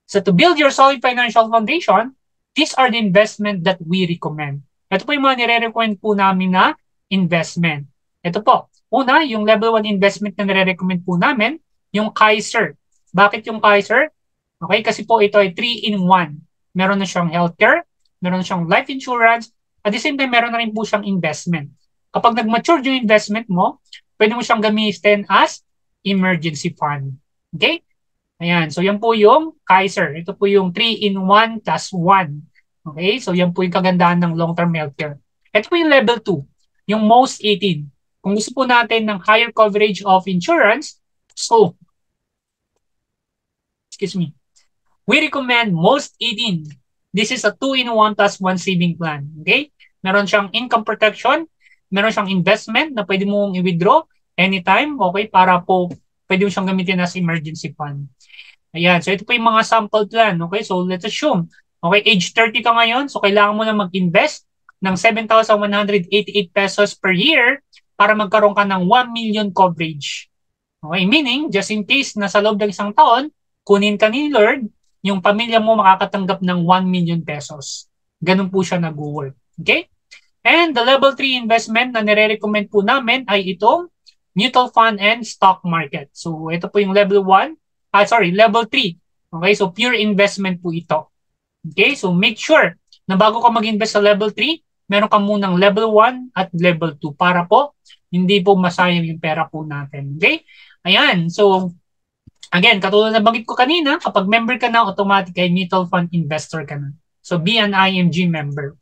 So to build your solid financial foundation, these are the investment that we recommend. Ito po yung mga nire-recommend po namin na investment. Ito po. Una, yung level 1 investment na nire-recommend po namin, yung Kaiser. Bakit yung Kaiser? Okay, kasi po ito ay 3-in-1. Meron na siyang healthcare, meron na siyang life insurance, at the same time, meron na rin po siyang investment. Kapag nag-mature yung investment mo, pwede mo siyang gamitin as emergency fund. Okay? Ayan. So, yan po yung Kaiser. Ito po yung 3-in-1 plus 1. Okay? So, yan po yung kagandahan ng long-term healthcare. Ito po yung level 2, yung most 18. Kung gusto po natin ng higher coverage of insurance, so, excuse me, we recommend most 18. This is a 2-in-1 plus 1 saving plan. Okay? Meron siyang income protection, meron siyang investment na pwede mong i-withdraw anytime, okay, para po pwede mo siyang gamitin as emergency fund. Ayan, so ito po yung mga sample plan, okay? So let's assume, okay, age 30 ka ngayon, so kailangan mo na mag-invest ng 7,188 pesos per year para magkaroon ka ng 1 million coverage. Okay, meaning, just in case na sa loob ng isang taon, kunin ka ni Lord, yung pamilya mo makakatanggap ng 1 million pesos. Ganun po siya nag-work. Okay? And the level 3 investment na nire-recommend po namin ay itong mutual fund and stock market. So, ito po yung level 1. Level 3. Okay, so pure investment po ito. Okay, so make sure na bago ka mag-invest sa level 3, meron ka munang level 1 at level 2 para po hindi po masayang yung pera po natin. Okay? Ayan, so again, katulad na banggit ko kanina, kapag member ka na, automatic ay mutual fund investor ka na. So be an IMG member.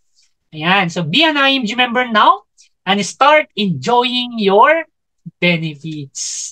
Ayan, so be an IMG member now and start enjoying your benefits.